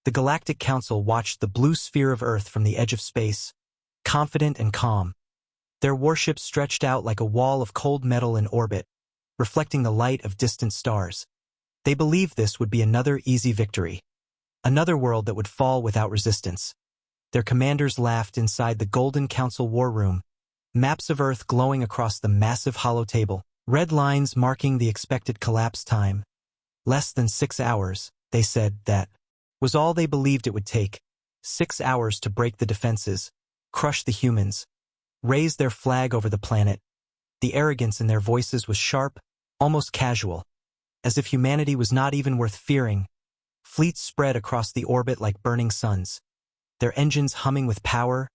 The Galactic Council watched the blue sphere of Earth from the edge of space, confident and calm. Their warships stretched out like a wall of cold metal in orbit, reflecting the light of distant stars. They believed this would be another easy victory, another world that would fall without resistance. Their commanders laughed inside the Golden Council war room, maps of Earth glowing across the massive hollow table, red lines marking the expected collapse time. Less than 6 hours, they said. That was all they believed it would take. 6 hours to break the defenses, crush the humans, raise their flag over the planet. The arrogance in their voices was sharp, almost casual, as if humanity was not even worth fearing. Fleets spread across the orbit like burning suns, their engines humming with power,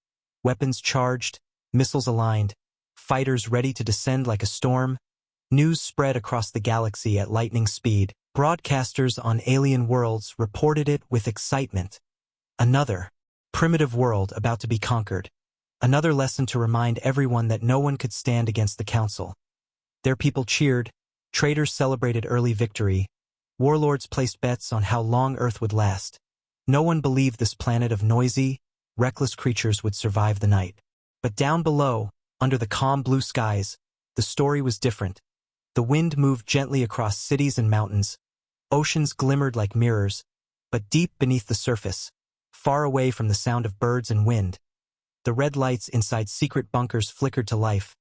weapons charged, missiles aligned, fighters ready to descend like a storm. News spread across the galaxy at lightning speed. Broadcasters on alien worlds reported it with excitement. Another primitive world about to be conquered. Another lesson to remind everyone that no one could stand against the Council. Their people cheered, traders celebrated early victory, warlords placed bets on how long Earth would last. No one believed this planet of noisy, reckless creatures would survive the night. But down below, under the calm blue skies, the story was different. The wind moved gently across cities and mountains. Oceans glimmered like mirrors, but deep beneath the surface, far away from the sound of birds and wind, the red lights inside secret bunkers flickered to life.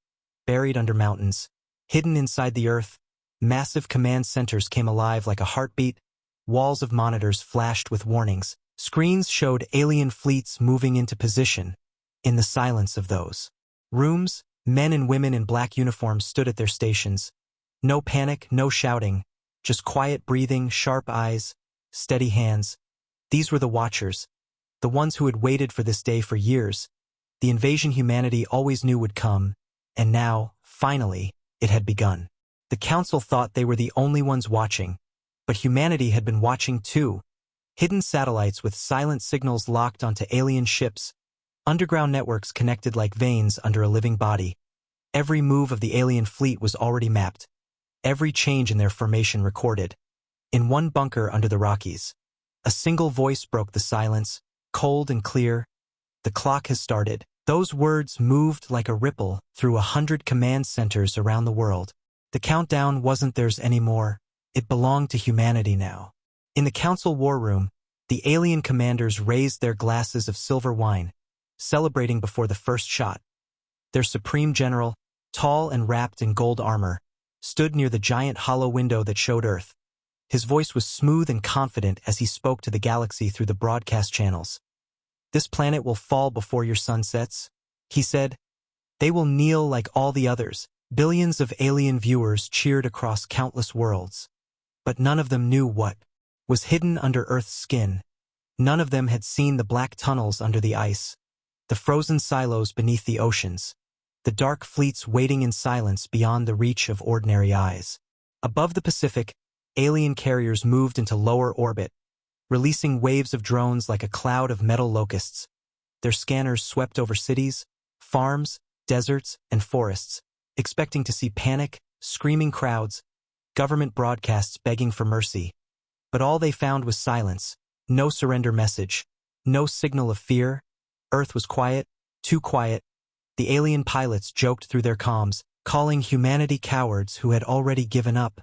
Buried under mountains, hidden inside the Earth, massive command centers came alive like a heartbeat. Walls of monitors flashed with warnings. Screens showed alien fleets moving into position. In the silence of those rooms, men and women in black uniforms stood at their stations. No panic, no shouting, just quiet breathing, sharp eyes, steady hands. These were the Watchers, the ones who had waited for this day for years. The invasion humanity always knew would come, and now, finally, it had begun. The Council thought they were the only ones watching, but humanity had been watching too. Hidden satellites with silent signals locked onto alien ships, underground networks connected like veins under a living body. Every move of the alien fleet was already mapped. Every change in their formation recorded. In one bunker under the Rockies, a single voice broke the silence, cold and clear. The clock has started. Those words moved like a ripple through 100 command centers around the world. The countdown wasn't theirs anymore. It belonged to humanity now. In the Council war room, the alien commanders raised their glasses of silver wine, celebrating before the first shot. Their supreme general, tall and wrapped in gold armor, stood near the giant hollow window that showed Earth. His voice was smooth and confident as he spoke to the galaxy through the broadcast channels. "This planet will fall before your sun sets," he said. "They will kneel like all the others." Billions of alien viewers cheered across countless worlds. But none of them knew what was hidden under Earth's skin. None of them had seen the black tunnels under the ice, the frozen silos beneath the oceans, the dark fleets waiting in silence beyond the reach of ordinary eyes. Above the Pacific, alien carriers moved into lower orbit, releasing waves of drones like a cloud of metal locusts. Their scanners swept over cities, farms, deserts, and forests, expecting to see panic, screaming crowds, government broadcasts begging for mercy. But all they found was silence, no surrender message, no signal of fear. Earth was quiet, too quiet. The alien pilots joked through their comms, calling humanity cowards who had already given up.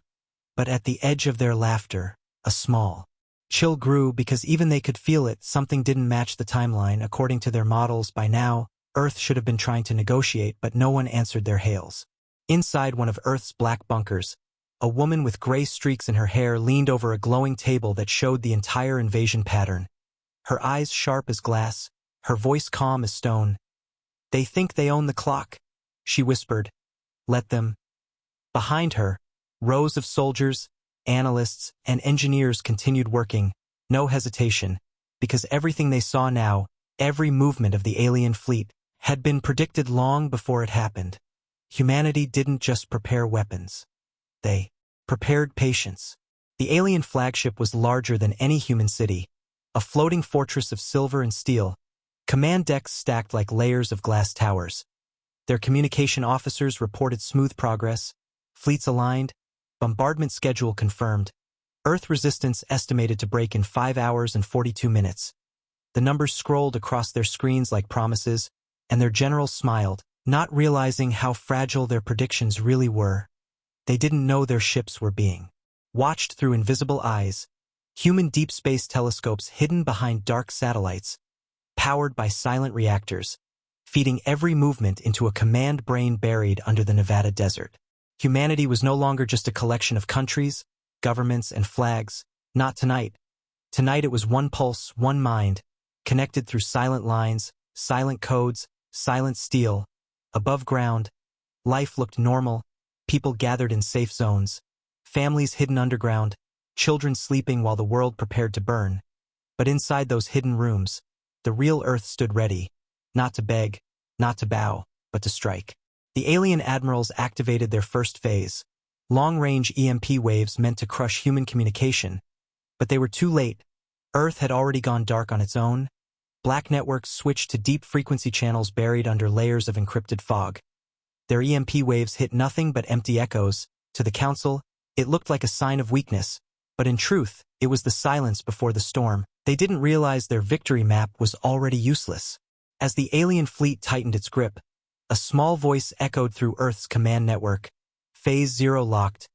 But at the edge of their laughter, a small chill grew because even they could feel it. Something didn't match the timeline. According to their models, by now, Earth should have been trying to negotiate, but no one answered their hails. Inside one of Earth's black bunkers, a woman with gray streaks in her hair leaned over a glowing table that showed the entire invasion pattern. Her eyes sharp as glass, her voice calm as stone. "They think they own the clock," she whispered. "Let them." Behind her, rows of soldiers, analysts, and engineers continued working, no hesitation, because everything they saw now, every movement of the alien fleet, had been predicted long before it happened. Humanity didn't just prepare weapons. They prepared patience. The alien flagship was larger than any human city, a floating fortress of silver and steel, command decks stacked like layers of glass towers. Their communication officers reported smooth progress, fleets aligned, bombardment schedule confirmed. Earth resistance estimated to break in 5 hours and 42 minutes. The numbers scrolled across their screens like promises, and their generals smiled, not realizing how fragile their predictions really were. They didn't know their ships were being watched through invisible eyes, human deep space telescopes hidden behind dark satellites, powered by silent reactors, feeding every movement into a command brain buried under the Nevada desert. Humanity was no longer just a collection of countries, governments, and flags. Not tonight. Tonight it was one pulse, one mind, connected through silent lines, silent codes, silent steel. Above ground, life looked normal, people gathered in safe zones, families hidden underground, children sleeping while the world prepared to burn. But inside those hidden rooms, the real Earth stood ready, not to beg, not to bow, but to strike. The alien admirals activated their first phase, long-range EMP waves meant to crush human communication. But they were too late. Earth had already gone dark on its own. Black networks switched to deep frequency channels buried under layers of encrypted fog. Their EMP waves hit nothing but empty echoes. To the Council, it looked like a sign of weakness, but in truth, it was the silence before the storm. They didn't realize their victory map was already useless. As the alien fleet tightened its grip, a small voice echoed through Earth's command network. Phase 0 locked.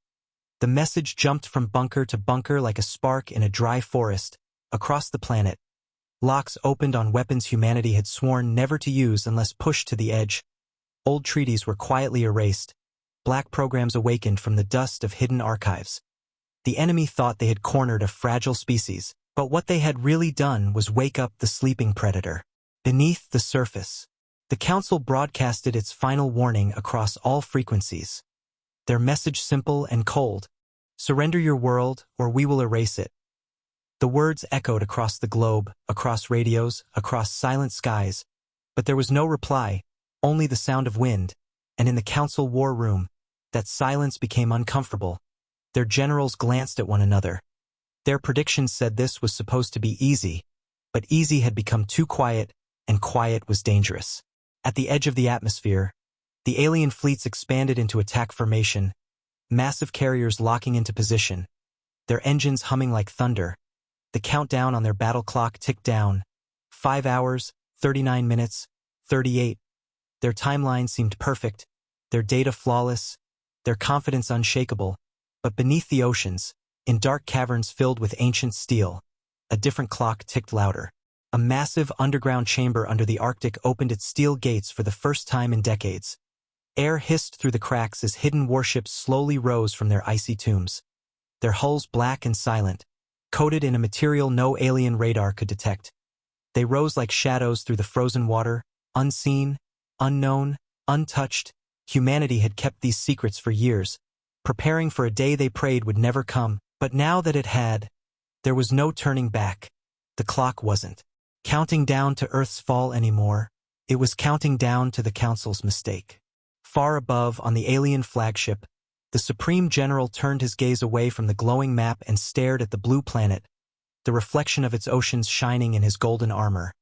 The message jumped from bunker to bunker like a spark in a dry forest, across the planet. Locks opened on weapons humanity had sworn never to use unless pushed to the edge. Old treaties were quietly erased. Black programs awakened from the dust of hidden archives. The enemy thought they had cornered a fragile species, but what they had really done was wake up the sleeping predator. Beneath the surface, the Council broadcasted its final warning across all frequencies. Their message simple and cold: surrender your world, or we will erase it. The words echoed across the globe, across radios, across silent skies, but there was no reply, only the sound of wind, and in the Council war room, that silence became uncomfortable. Their generals glanced at one another. Their predictions said this was supposed to be easy, but easy had become too quiet, and quiet was dangerous. At the edge of the atmosphere, the alien fleets expanded into attack formation, massive carriers locking into position, their engines humming like thunder. The countdown on their battle clock ticked down. 5 hours, 39 minutes, 38. Their timeline seemed perfect, their data flawless, their confidence unshakable. But beneath the oceans, in dark caverns filled with ancient steel, a different clock ticked louder. A massive underground chamber under the Arctic opened its steel gates for the first time in decades. Air hissed through the cracks as hidden warships slowly rose from their icy tombs. Their hulls black and silent, coated in a material no alien radar could detect. They rose like shadows through the frozen water, unseen, unknown, untouched. Humanity had kept these secrets for years, preparing for a day they prayed would never come. But now that it had, there was no turning back. The clock wasn't counting down to Earth's fall anymore. It was counting down to the Council's mistake. Far above, on the alien flagship, the Supreme General turned his gaze away from the glowing map and stared at the blue planet, the reflection of its oceans shining in his golden armor.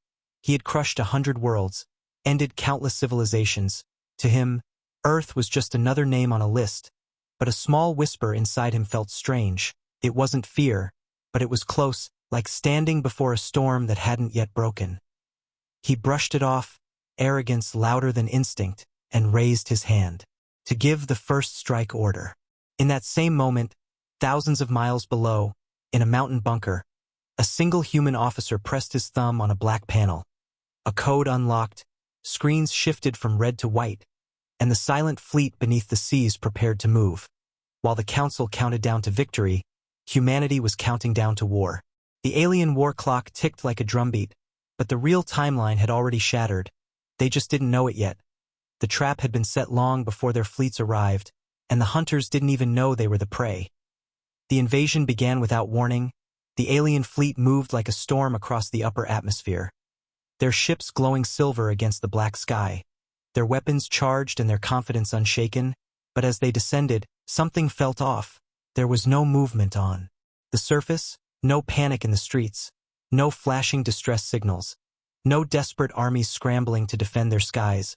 He had crushed 100 worlds, ended countless civilizations. To him, Earth was just another name on a list, but a small whisper inside him felt strange. It wasn't fear, but it was close, like standing before a storm that hadn't yet broken. He brushed it off, arrogance louder than instinct, and raised his hand to give the first strike order. In that same moment, thousands of miles below, in a mountain bunker, a single human officer pressed his thumb on a black panel. A code unlocked, screens shifted from red to white, and the silent fleet beneath the seas prepared to move. While the Council counted down to victory, humanity was counting down to war. The alien war clock ticked like a drumbeat, but the real timeline had already shattered. They just didn't know it yet. The trap had been set long before their fleets arrived, and the hunters didn't even know they were the prey. The invasion began without warning. The alien fleet moved like a storm across the upper atmosphere, their ships glowing silver against the black sky, their weapons charged and their confidence unshaken. But as they descended, something felt off. There was no movement on the surface, no panic in the streets, no flashing distress signals, no desperate armies scrambling to defend their skies.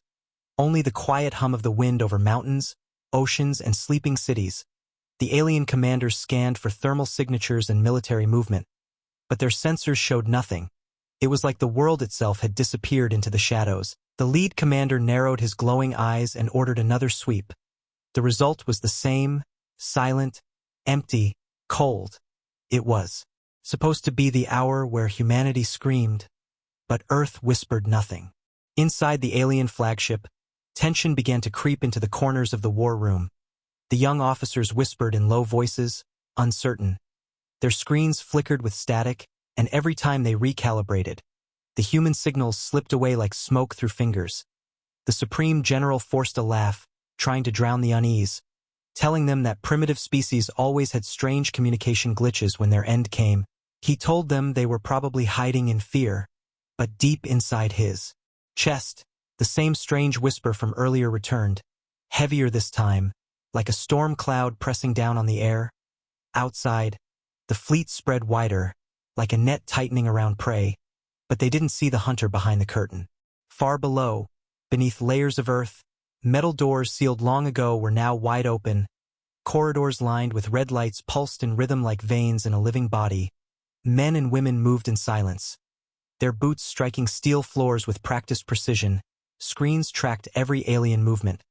Only the quiet hum of the wind over mountains, oceans, and sleeping cities. The alien commanders scanned for thermal signatures and military movement, but their sensors showed nothing. It was like the world itself had disappeared into the shadows. The lead commander narrowed his glowing eyes and ordered another sweep. The result was the same, silent, empty, cold. It was supposed to be the hour where humanity screamed, but Earth whispered nothing. Inside the alien flagship, tension began to creep into the corners of the war room. The young officers whispered in low voices, uncertain. Their screens flickered with static, and every time they recalibrated, the human signals slipped away like smoke through fingers. The Supreme General forced a laugh, trying to drown the unease, telling them that primitive species always had strange communication glitches when their end came. He told them they were probably hiding in fear, but deep inside his chest, the same strange whisper from earlier returned, heavier this time, like a storm cloud pressing down on the air. Outside, the fleet spread wider, like a net tightening around prey, but they didn't see the hunter behind the curtain. Far below, beneath layers of earth, metal doors sealed long ago were now wide open. Corridors lined with red lights pulsed in rhythm like veins in a living body. Men and women moved in silence, their boots striking steel floors with practiced precision. Screens tracked every alien movement,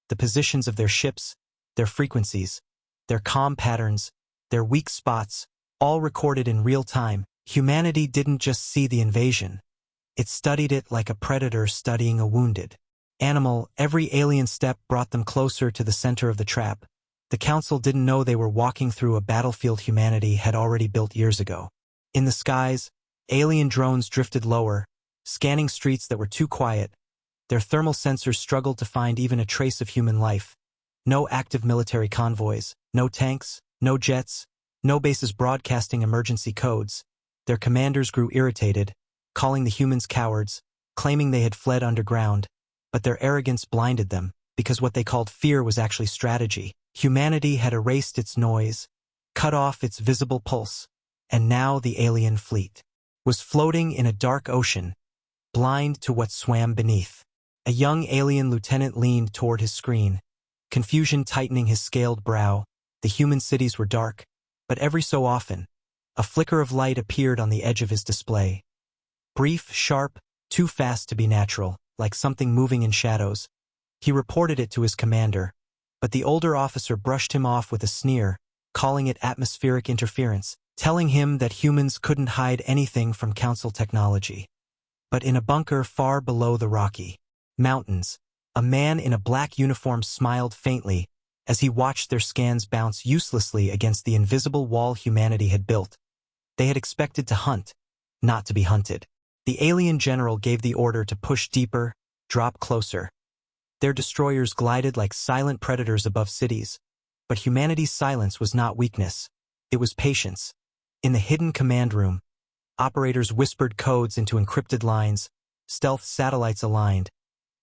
the positions of their ships, their frequencies, their comm patterns, their weak spots, all recorded in real time. Humanity didn't just see the invasion. It studied it like a predator studying a wounded animal. Every alien step brought them closer to the center of the trap. The Council didn't know they were walking through a battlefield humanity had already built years ago. In the skies, alien drones drifted lower, scanning streets that were too quiet. Their thermal sensors struggled to find even a trace of human life. No active military convoys, no tanks, no jets, no bases broadcasting emergency codes. Their commanders grew irritated, calling the humans cowards, claiming they had fled underground. But their arrogance blinded them, because what they called fear was actually strategy. Humanity had erased its noise, cut off its visible pulse, and now the alien fleet was floating in a dark ocean, blind to what swam beneath. A young alien lieutenant leaned toward his screen, confusion tightening his scaled brow. The human cities were dark, but every so often, a flicker of light appeared on the edge of his display. Brief, sharp, too fast to be natural, like something moving in shadows. He reported it to his commander, but the older officer brushed him off with a sneer, calling it atmospheric interference, telling him that humans couldn't hide anything from Council technology. But in a bunker far below the Rocky Mountains, a man in a black uniform smiled faintly as he watched their scans bounce uselessly against the invisible wall humanity had built. They had expected to hunt, not to be hunted. The alien general gave the order to push deeper, drop closer. Their destroyers glided like silent predators above cities, but humanity's silence was not weakness. It was patience. In the hidden command room, operators whispered codes into encrypted lines, stealth satellites aligned.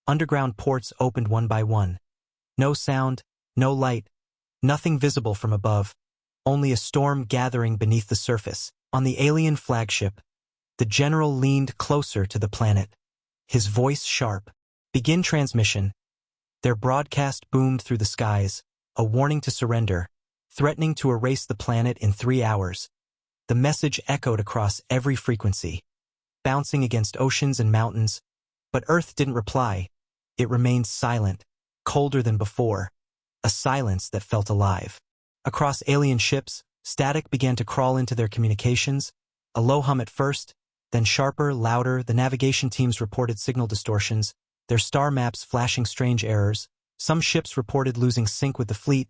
Underground ports opened one by one. No sound, no light, nothing visible from above, only a storm gathering beneath the surface. On the alien flagship, the general leaned closer to the planet, his voice sharp. Begin transmission. Their broadcast boomed through the skies, a warning to surrender, threatening to erase the planet in 3 hours. The message echoed across every frequency, bouncing against oceans and mountains, but Earth didn't reply. It remained silent, colder than before, a silence that felt alive. Across alien ships, static began to crawl into their communications, a low hum at first, then sharper, louder. The navigation teams reported signal distortions, their star maps flashing strange errors. Some ships reported losing sync with the fleet,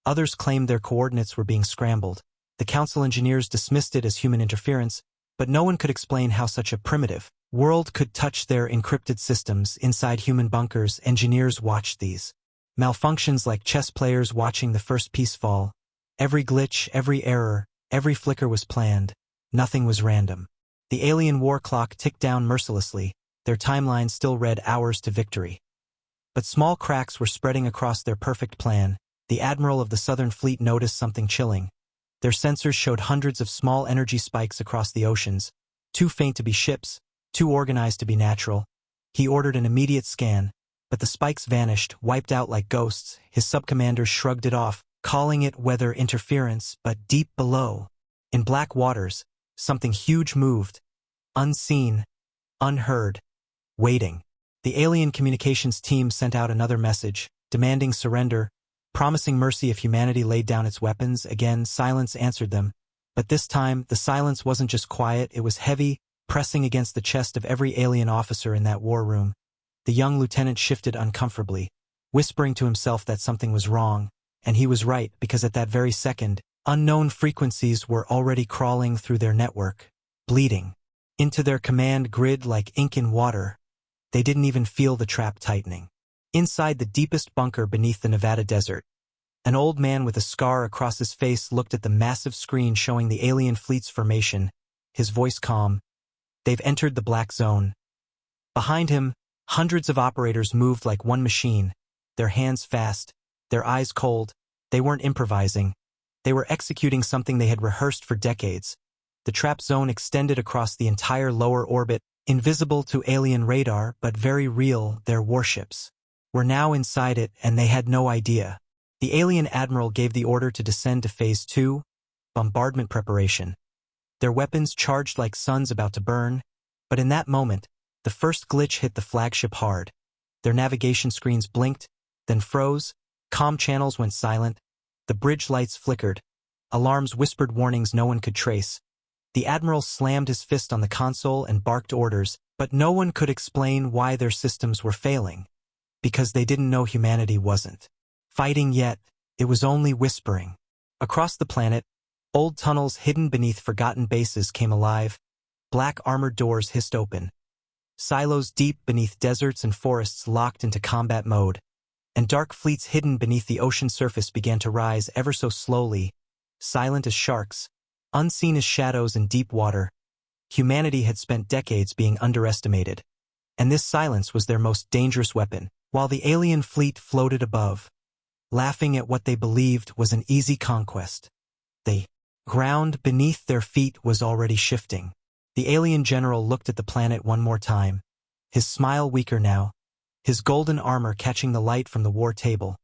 others claimed their coordinates were being scrambled. The Council engineers dismissed it as human interference, but no one could explain how such a primitive world could touch their encrypted systems. Inside human bunkers, engineers watched these malfunctions like chess players watching the first piece fall. Every glitch, every error, every flicker was planned. Nothing was random. The alien war clock ticked down mercilessly, their timeline still read hours to victory. But small cracks were spreading across their perfect plan. The admiral of the Southern Fleet noticed something chilling. Their sensors showed hundreds of small energy spikes across the oceans, too faint to be ships, too organized to be natural. He ordered an immediate scan, but the spikes vanished, wiped out like ghosts. His subcommanders shrugged it off, calling it weather interference, but deep below, in black waters, something huge moved, unseen, unheard, waiting. The alien communications team sent out another message, demanding surrender, promising mercy if humanity laid down its weapons. Again, silence answered them. But this time, the silence wasn't just quiet, it was heavy, pressing against the chest of every alien officer in that war room. The young lieutenant shifted uncomfortably, whispering to himself that something was wrong, and he was right, because at that very second, unknown frequencies were already crawling through their network, bleeding into their command grid like ink in water. They didn't even feel the trap tightening. Inside the deepest bunker beneath the Nevada desert, an old man with a scar across his face looked at the massive screen showing the alien fleet's formation, his voice calm. They've entered the black zone. Behind him, hundreds of operators moved like one machine, their hands fast, their eyes cold. They weren't improvising. They were executing something they had rehearsed for decades. The trap zone extended across the entire lower orbit, invisible to alien radar but very real. Their warships were now inside it, and they had no idea. The alien admiral gave the order to descend to Phase 2, bombardment preparation. Their weapons charged like suns about to burn, but in that moment, the first glitch hit the flagship hard. Their navigation screens blinked, then froze, comm channels went silent, the bridge lights flickered, alarms whispered warnings no one could trace. The admiral slammed his fist on the console and barked orders, but no one could explain why their systems were failing. Because they didn't know humanity wasn't fighting yet, it was only whispering. Across the planet, old tunnels hidden beneath forgotten bases came alive, black armored doors hissed open. Silos deep beneath deserts and forests locked into combat mode, and dark fleets hidden beneath the ocean surface began to rise ever so slowly, silent as sharks, unseen as shadows in deep water. Humanity had spent decades being underestimated, and this silence was their most dangerous weapon, while the alien fleet floated above, laughing at what they believed was an easy conquest. The ground beneath their feet was already shifting. The alien general looked at the planet one more time, his smile weaker now, his golden armor catching the light from the war table.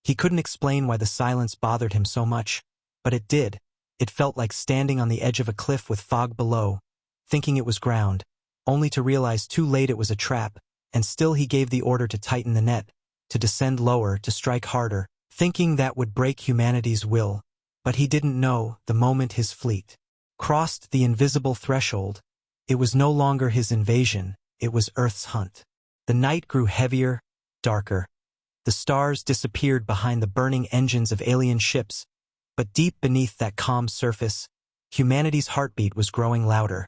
He couldn't explain why the silence bothered him so much, but it did. It felt like standing on the edge of a cliff with fog below, thinking it was ground, only to realize too late it was a trap, and still he gave the order to tighten the net, to descend lower, to strike harder, thinking that would break humanity's will. But he didn't know, the moment his fleet crossed the invisible threshold, it was no longer his invasion, it was Earth's hunt. The night grew heavier, darker. The stars disappeared behind the burning engines of alien ships, but deep beneath that calm surface, humanity's heartbeat was growing louder.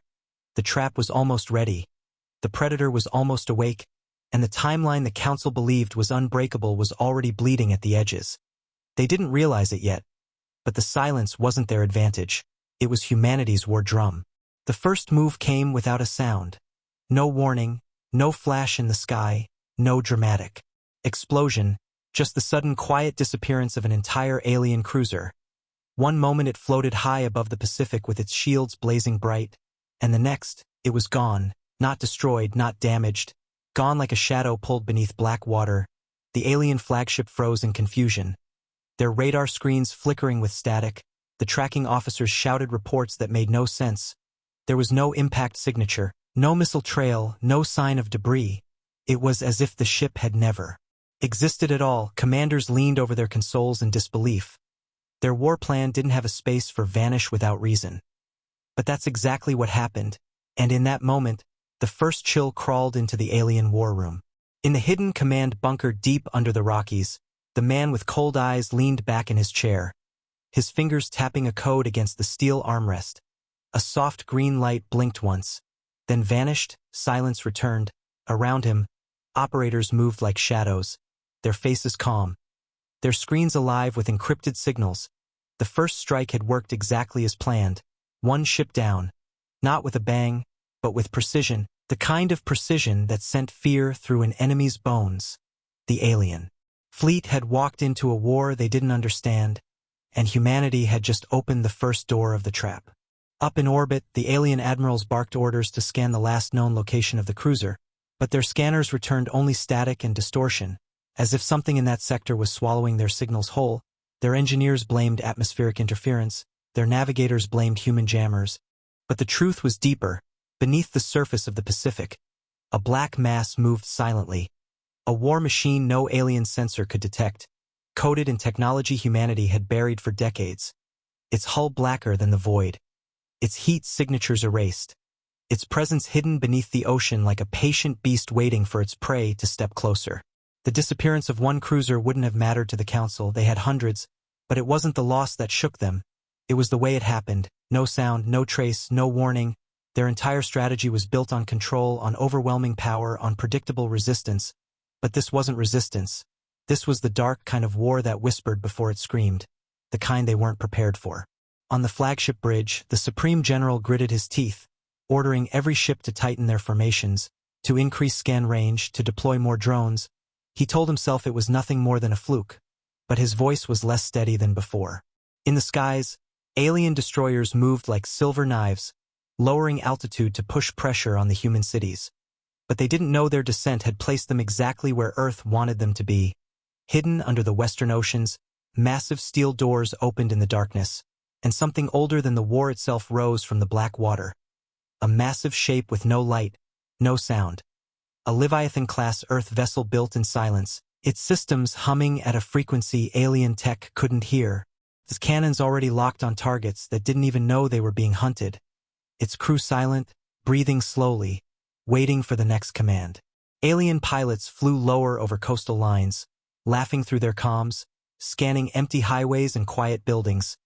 The trap was almost ready. The predator was almost awake, and the timeline the Council believed was unbreakable was already bleeding at the edges. They didn't realize it yet, but the silence wasn't their advantage. It was humanity's war drum. The first move came without a sound. No warning, no flash in the sky, no dramatic explosion, just the sudden quiet disappearance of an entire alien cruiser. One moment it floated high above the Pacific with its shields blazing bright, and the next, it was gone, not destroyed, not damaged, gone like a shadow pulled beneath black water. The alien flagship froze in confusion, their radar screens flickering with static. The tracking officers shouted reports that made no sense. There was no impact signature, no missile trail, no sign of debris. It was as if the ship had never existed at all. Commanders leaned over their consoles in disbelief. Their war plan didn't have a space for vanish without reason. But that's exactly what happened, and in that moment, the first chill crawled into the alien war room. In the hidden command bunker deep under the Rockies, the man with cold eyes leaned back in his chair, his fingers tapping a code against the steel armrest. A soft green light blinked once, then vanished. Silence returned. Around him, operators moved like shadows, their faces calm, their screens alive with encrypted signals. The first strike had worked exactly as planned. One ship down, not with a bang, but with precision, the kind of precision that sent fear through an enemy's bones. The alien fleet had walked into a war they didn't understand, and humanity had just opened the first door of the trap. Up in orbit, the alien admirals barked orders to scan the last known location of the cruiser, but their scanners returned only static and distortion, as if something in that sector was swallowing their signals whole. Their engineers blamed atmospheric interference, their navigators blamed human jammers. But the truth was deeper. Beneath the surface of the Pacific, a black mass moved silently. A war machine no alien sensor could detect, coded in technology humanity had buried for decades. Its hull blacker than the void. Its heat signatures erased. Its presence hidden beneath the ocean like a patient beast waiting for its prey to step closer. The disappearance of one cruiser wouldn't have mattered to the Council, they had hundreds, but it wasn't the loss that shook them. It was the way it happened. No sound, no trace, no warning. Their entire strategy was built on control, on overwhelming power, on predictable resistance. But this wasn't resistance. This was the dark kind of war that whispered before it screamed. The kind they weren't prepared for. On the flagship bridge, the Supreme General gritted his teeth, ordering every ship to tighten their formations, to increase scan range, to deploy more drones. He told himself it was nothing more than a fluke, but his voice was less steady than before. In the skies, alien destroyers moved like silver knives, lowering altitude to push pressure on the human cities. But they didn't know their descent had placed them exactly where Earth wanted them to be. Hidden under the western oceans, massive steel doors opened in the darkness, and something older than the war itself rose from the black water. A massive shape with no light, no sound. A Leviathan-class Earth vessel built in silence, its systems humming at a frequency alien tech couldn't hear. Its cannons already locked on targets that didn't even know they were being hunted. Its crew silent, breathing slowly, waiting for the next command. Alien pilots flew lower over coastal lines, laughing through their comms, scanning empty highways and quiet buildings,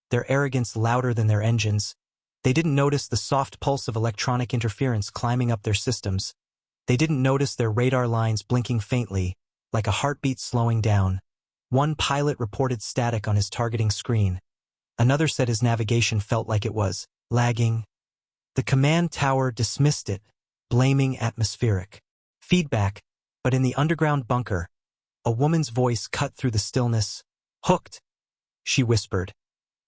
their arrogance louder than their engines. They didn't notice the soft pulse of electronic interference climbing up their systems. They didn't notice their radar lines blinking faintly, like a heartbeat slowing down. One pilot reported static on his targeting screen. Another said his navigation felt like it was lagging. The command tower dismissed it, blaming atmospheric feedback, but in the underground bunker, a woman's voice cut through the stillness. "Hooked," she whispered,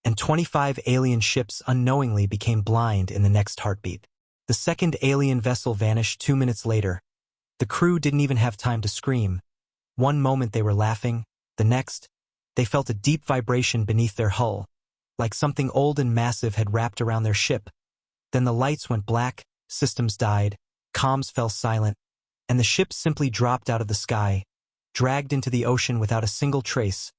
and 25 alien ships unknowingly became blind in the next heartbeat. The second alien vessel vanished 2 minutes later. The crew didn't even have time to scream. One moment they were laughing, the next, they felt a deep vibration beneath their hull, like something old and massive had wrapped around their ship. Then the lights went black, systems died, comms fell silent, and the ship simply dropped out of the sky, dragged into the ocean without a single trace,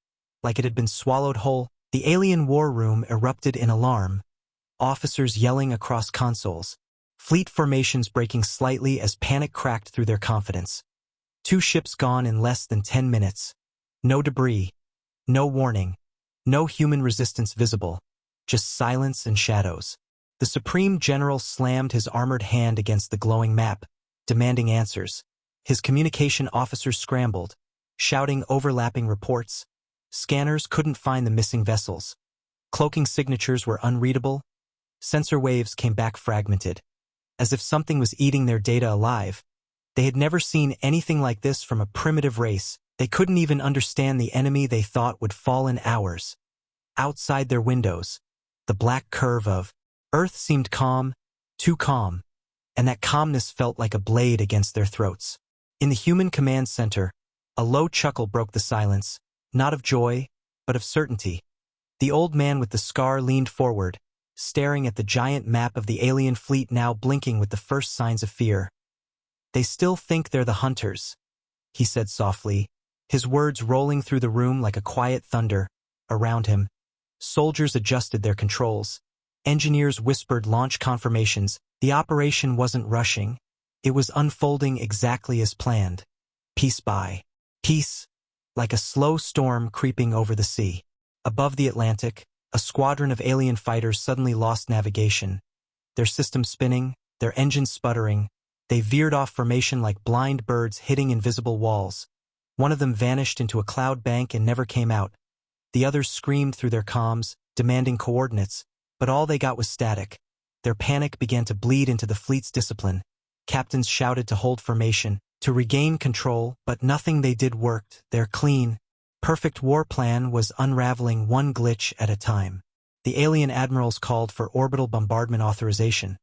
like it had been swallowed whole. The alien war room erupted in alarm, officers yelling across consoles, fleet formations breaking slightly as panic cracked through their confidence. 2 ships gone in less than 10 minutes. No debris, no warning, no human resistance visible, just silence and shadows. The Supreme General slammed his armored hand against the glowing map, demanding answers. His communication officers scrambled, shouting overlapping reports. Scanners couldn't find the missing vessels. Cloaking signatures were unreadable. Sensor waves came back fragmented, as if something was eating their data alive. They had never seen anything like this from a primitive race. They couldn't even understand the enemy they thought would fall in hours. Outside their windows, the black curve of Earth seemed calm, too calm, and that calmness felt like a blade against their throats. In the human command center, a low chuckle broke the silence, not of joy, but of certainty. The old man with the scar leaned forward, staring at the giant map of the alien fleet now blinking with the first signs of fear. "They still think they're the hunters," he said softly, his words rolling through the room like a quiet thunder. Around him, soldiers adjusted their controls. Engineers whispered launch confirmations. The operation wasn't rushing. It was unfolding exactly as planned. Piece by piece, like a slow storm creeping over the sea. Above the Atlantic, a squadron of alien fighters suddenly lost navigation. Their systems spinning, their engines sputtering, they veered off formation like blind birds hitting invisible walls. One of them vanished into a cloud bank and never came out. The others screamed through their comms, demanding coordinates, but all they got was static. Their panic began to bleed into the fleet's discipline. Captains shouted to hold formation, to regain control, but nothing they did worked. Their clean, perfect war plan was unraveling one glitch at a time. The alien admirals called for orbital bombardment authorization,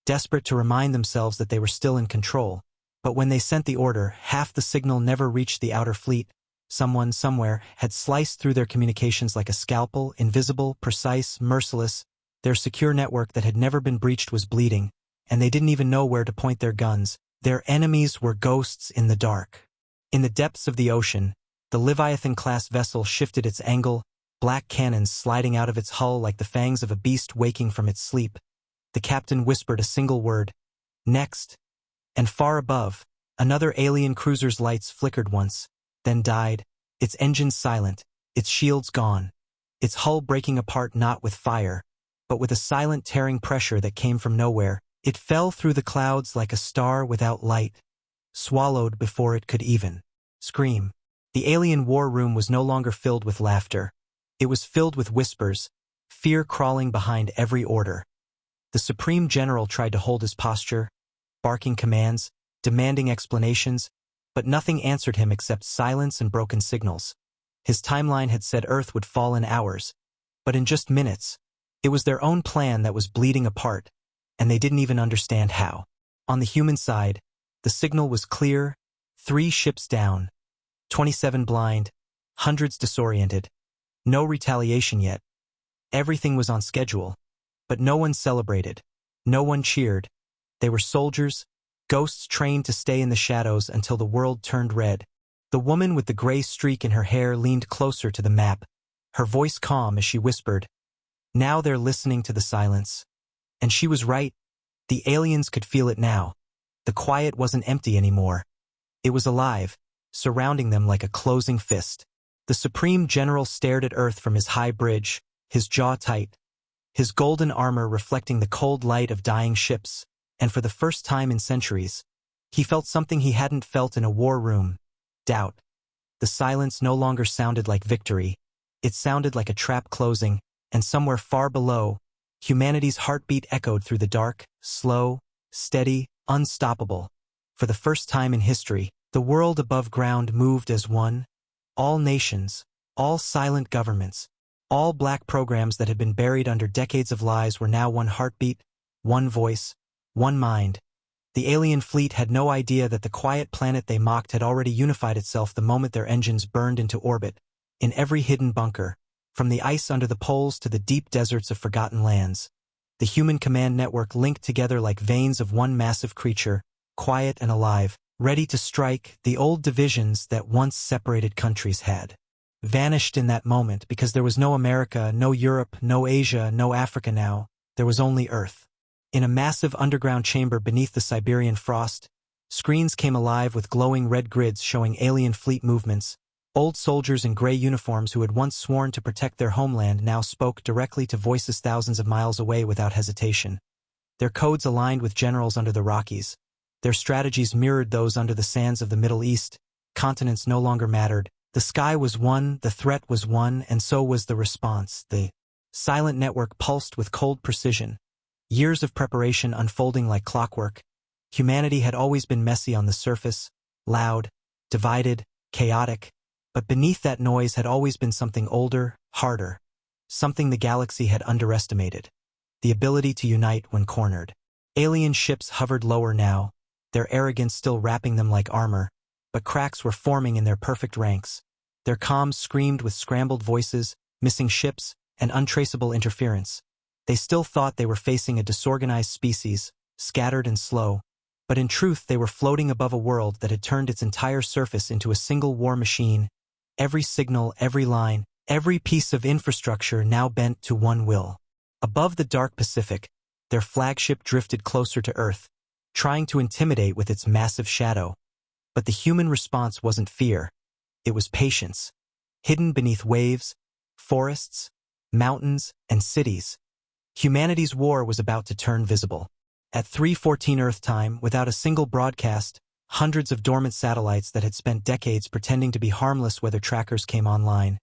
desperate to remind themselves that they were still in control. But when they sent the order, half the signal never reached the outer fleet. someone, somewhere, had sliced through their communications like a scalpel, invisible, precise, merciless. Their secure network that had never been breached was bleeding, and they didn't even know where to point their guns. Their enemies were ghosts in the dark. In the depths of the ocean, the Leviathan-class vessel shifted its angle, black cannons sliding out of its hull like the fangs of a beast waking from its sleep. The captain whispered a single word, "Next." And far above, another alien cruiser's lights flickered once, then died, its engines silent, its shields gone, its hull breaking apart not with fire, but with a silent tearing pressure that came from nowhere. It fell through the clouds like a star without light, swallowed before it could even scream. The alien war room was no longer filled with laughter. It was filled with whispers, fear crawling behind every order. The Supreme General tried to hold his posture, barking commands, demanding explanations, but nothing answered him except silence and broken signals. His timeline had said Earth would fall in hours, but in just minutes. It was their own plan that was bleeding apart, and they didn't even understand how. On the human side, the signal was clear: 3 ships down, 27 blind, hundreds disoriented. No retaliation yet. Everything was on schedule, but no one celebrated. No one cheered. They were soldiers, ghosts trained to stay in the shadows until the world turned red. The woman with the gray streak in her hair leaned closer to the map, her voice calm as she whispered, "Now they're listening to the silence." And she was right. The aliens could feel it now. The quiet wasn't empty anymore. It was alive, surrounding them like a closing fist. The Supreme General stared at Earth from his high bridge, his jaw tight, his golden armor reflecting the cold light of dying ships, and for the first time in centuries, he felt something he hadn't felt in a war room: doubt. The silence no longer sounded like victory. It sounded like a trap closing, and somewhere far below, humanity's heartbeat echoed through the dark, slow, steady, unstoppable. For the first time in history, the world above ground moved as one. All nations, all silent governments, all black programs that had been buried under decades of lies were now one heartbeat, one voice, one mind. The alien fleet had no idea that the quiet planet they mocked had already unified itself the moment their engines burned into orbit, in every hidden bunker, from the ice under the poles to the deep deserts of forgotten lands. The human command network linked together like veins of one massive creature, quiet and alive, ready to strike. The old divisions that once separated countries had vanished in that moment because there was no America, no Europe, no Asia, no Africa now. There was only Earth. In a massive underground chamber beneath the Siberian frost, screens came alive with glowing red grids showing alien fleet movements. Old soldiers in gray uniforms who had once sworn to protect their homeland now spoke directly to voices thousands of miles away without hesitation. Their codes aligned with generals under the Rockies. Their strategies mirrored those under the sands of the Middle East. Continents no longer mattered. The sky was one, the threat was one, and so was the response. The silent network pulsed with cold precision. Years of preparation unfolding like clockwork. Humanity had always been messy on the surface, loud, divided, chaotic, but beneath that noise had always been something older, harder, something the galaxy had underestimated: the ability to unite when cornered. Alien ships hovered lower now, their arrogance still wrapping them like armor, but cracks were forming in their perfect ranks. Their comms screamed with scrambled voices, missing ships, and untraceable interference. They still thought they were facing a disorganized species, scattered and slow, but in truth they were floating above a world that had turned its entire surface into a single war machine. Every signal, every line, every piece of infrastructure now bent to one will. Above the dark Pacific, their flagship drifted closer to Earth, trying to intimidate with its massive shadow. But the human response wasn't fear. It was patience. Hidden beneath waves, forests, mountains, and cities, humanity's war was about to turn visible. At 3:14 Earth time, without a single broadcast, hundreds of dormant satellites that had spent decades pretending to be harmless weather trackers came online,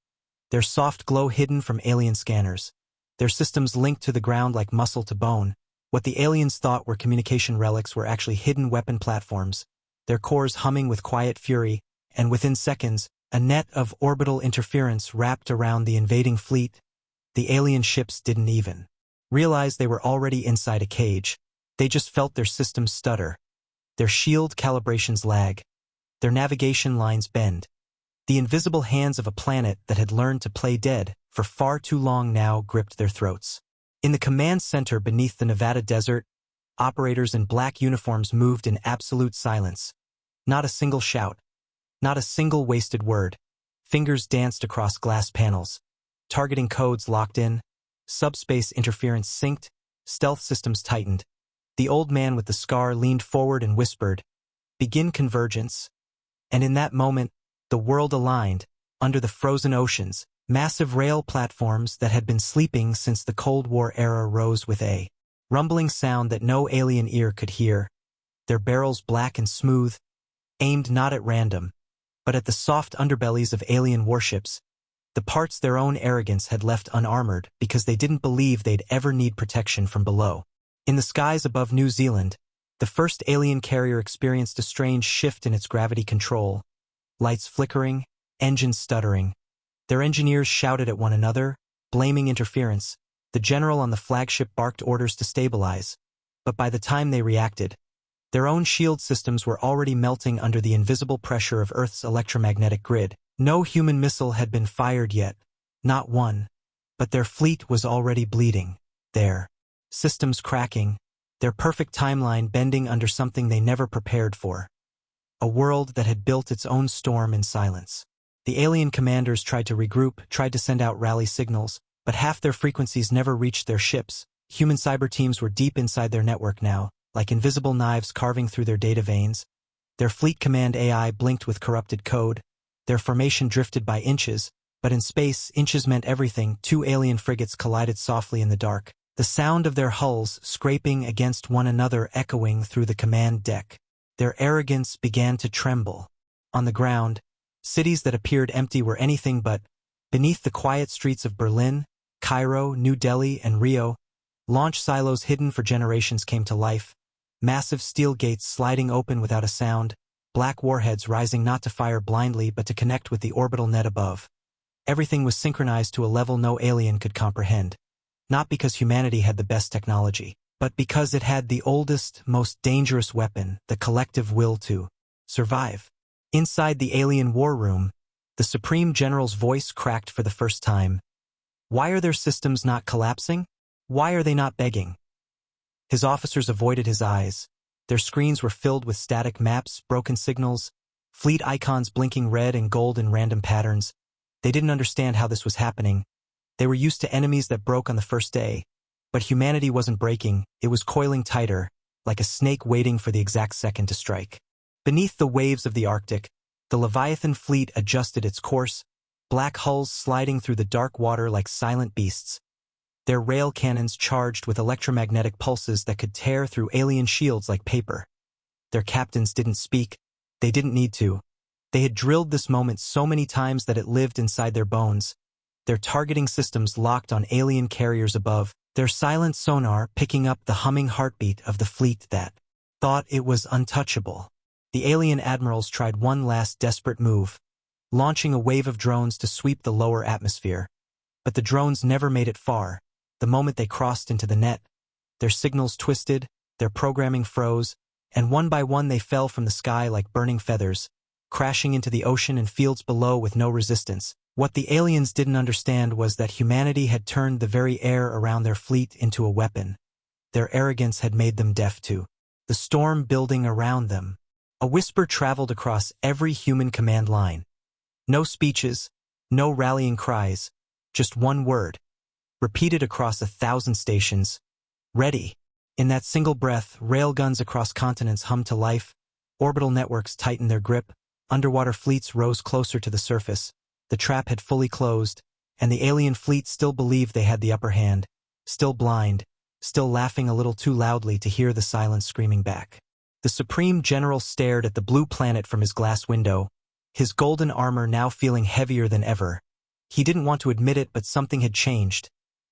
their soft glow hidden from alien scanners, their systems linked to the ground like muscle to bone. What the aliens thought were communication relics were actually hidden weapon platforms, their cores humming with quiet fury, and within seconds, a net of orbital interference wrapped around the invading fleet. The alien ships didn't even realize they were already inside a cage. They just felt their systems stutter, their shield calibrations lag, their navigation lines bend. The invisible hands of a planet that had learned to play dead for far too long now gripped their throats. In the command center beneath the Nevada desert, operators in black uniforms moved in absolute silence. Not a single shout. Not a single wasted word. Fingers danced across glass panels. Targeting codes locked in. Subspace interference synced. Stealth systems tightened. The old man with the scar leaned forward and whispered, "Begin convergence." And in that moment, the world aligned. Under the frozen oceans, massive rail platforms that had been sleeping since the Cold War era rose with a rumbling sound that no alien ear could hear. Their barrels black and smooth, aimed not at random, but at the soft underbellies of alien warships, the parts their own arrogance had left unarmored because they didn't believe they'd ever need protection from below. In the skies above New Zealand, the first alien carrier experienced a strange shift in its gravity control. Lights flickering, engines stuttering. Their engineers shouted at one another, blaming interference. The general on the flagship barked orders to stabilize. But by the time they reacted, their own shield systems were already melting under the invisible pressure of Earth's electromagnetic grid. No human missile had been fired yet, not one. But their fleet was already bleeding. Their systems cracking, their perfect timeline bending under something they never prepared for. A world that had built its own storm in silence. The alien commanders tried to regroup, tried to send out rally signals, but half their frequencies never reached their ships. Human cyber teams were deep inside their network now, like invisible knives carving through their data veins. Their fleet command AI blinked with corrupted code. Their formation drifted by inches, but in space, inches meant everything. Two alien frigates collided softly in the dark, the sound of their hulls scraping against one another echoing through the command deck. Their arrogance began to tremble. On the ground, cities that appeared empty were anything but. Beneath the quiet streets of Berlin, Cairo, New Delhi, and Rio, launch silos hidden for generations came to life. Massive steel gates sliding open without a sound, black warheads rising not to fire blindly but to connect with the orbital net above. Everything was synchronized to a level no alien could comprehend. Not because humanity had the best technology, but because it had the oldest, most dangerous weapon, the collective will to survive. Inside the alien war room, the Supreme General's voice cracked for the first time. Why are their systems not collapsing? Why are they not begging? His officers avoided his eyes. Their screens were filled with static maps, broken signals, fleet icons blinking red and gold in random patterns. They didn't understand how this was happening. They were used to enemies that broke on the first day. But humanity wasn't breaking, it was coiling tighter, like a snake waiting for the exact second to strike. Beneath the waves of the Arctic, the Leviathan fleet adjusted its course, black hulls sliding through the dark water like silent beasts. Their rail cannons charged with electromagnetic pulses that could tear through alien shields like paper. Their captains didn't speak. They didn't need to. They had drilled this moment so many times that it lived inside their bones. Their targeting systems locked on alien carriers above, their silent sonar picking up the humming heartbeat of the fleet that thought it was untouchable. The alien admirals tried one last desperate move, launching a wave of drones to sweep the lower atmosphere. But the drones never made it far. The moment they crossed into the net, their signals twisted, their programming froze, and one by one they fell from the sky like burning feathers, crashing into the ocean and fields below with no resistance. What the aliens didn't understand was that humanity had turned the very air around their fleet into a weapon. Their arrogance had made them deaf to the storm building around them. A whisper traveled across every human command line. No speeches, no rallying cries, just one word, repeated across 1,000 stations. Ready. In that single breath, railguns across continents hummed to life, orbital networks tightened their grip, underwater fleets rose closer to the surface. The trap had fully closed, and the alien fleet still believed they had the upper hand, still blind, still laughing a little too loudly to hear the silence screaming back. The Supreme General stared at the blue planet from his glass window, his golden armor now feeling heavier than ever. He didn't want to admit it, but something had changed.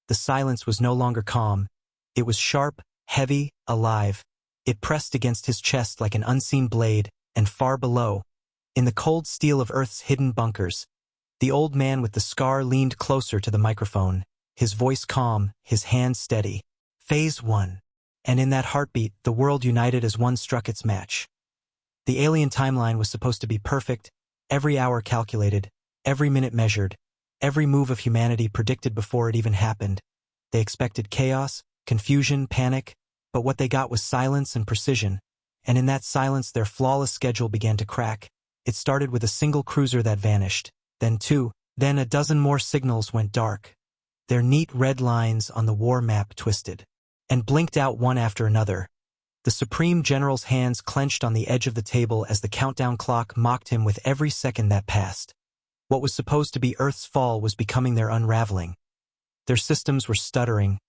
The silence was no longer calm. It was sharp, heavy, alive. It pressed against his chest like an unseen blade, and far below, in the cold steel of Earth's hidden bunkers, the old man with the scar leaned closer to the microphone, his voice calm, his hand steady. Phase 1. And in that heartbeat, the world united as one struck its match. The alien timeline was supposed to be perfect, Every hour calculated, every minute measured, every move of humanity predicted before it even happened. They expected chaos, confusion, panic, but what they got was silence and precision. And in that silence their flawless schedule began to crack. It started with a single cruiser that vanished, then two, then a dozen more signals went dark. Their neat red lines on the war map twisted and blinked out one after another. The Supreme General's hands clenched on the edge of the table as the countdown clock mocked him with every second that passed. What was supposed to be Earth's fall was becoming their unraveling. Their systems were stuttering,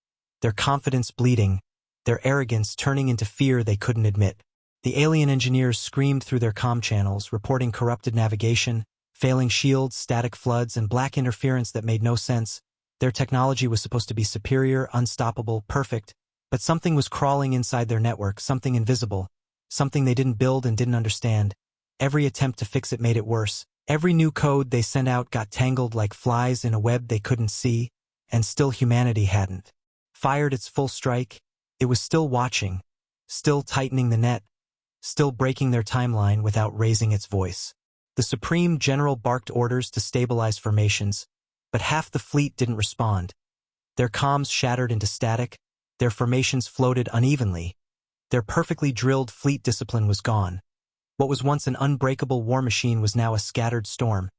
their confidence bleeding, their arrogance turning into fear they couldn't admit. The alien engineers screamed through their comm channels, reporting corrupted navigation, failing shields, static floods, and black interference that made no sense. Their technology was supposed to be superior, unstoppable, perfect, but something was crawling inside their network, something invisible, something they didn't build and didn't understand. Every attempt to fix it made it worse. Every new code they sent out got tangled like flies in a web they couldn't see, and still humanity hadn't fired its full strike. It was still watching, still tightening the net, still breaking their timeline without raising its voice. The Supreme General barked orders to stabilize formations, but half the fleet didn't respond. Their comms shattered into static, their formations floated unevenly. Their perfectly drilled fleet discipline was gone. What was once an unbreakable war machine was now a scattered storm.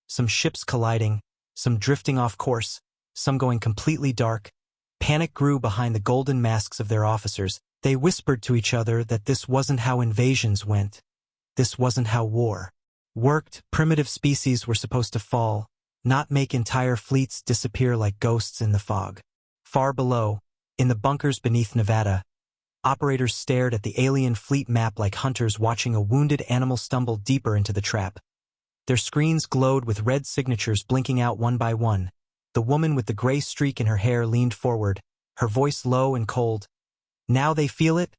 Some ships colliding, some drifting off course, some going completely dark. Panic grew behind the golden masks of their officers. They whispered to each other that this wasn't how invasions went. This wasn't how war worked. Primitive species were supposed to fall, not make entire fleets disappear like ghosts in the fog. Far below, in the bunkers beneath Nevada, operators stared at the alien fleet map like hunters watching a wounded animal stumble deeper into the trap. Their screens glowed with red signatures blinking out one by one. The woman with the gray streak in her hair leaned forward, her voice low and cold. "Now they feel it?"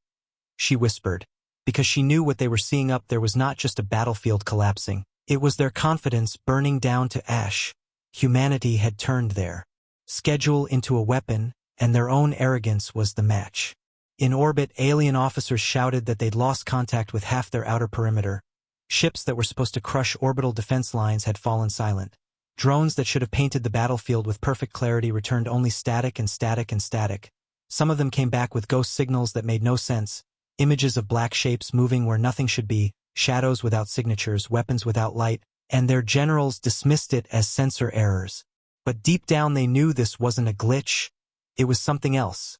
she whispered, because she knew what they were seeing up there was not just a battlefield collapsing. It was their confidence burning down to ash. Humanity had turned their schedule into a weapon, and their own arrogance was the match. In orbit, alien officers shouted that they'd lost contact with half their outer perimeter. Ships that were supposed to crush orbital defense lines had fallen silent. Drones that should have painted the battlefield with perfect clarity returned only static and static and static. Some of them came back with ghost signals that made no sense, images of black shapes moving where nothing should be, shadows without signatures, weapons without light, and their generals dismissed it as sensor errors. But deep down they knew this wasn't a glitch. It was something else.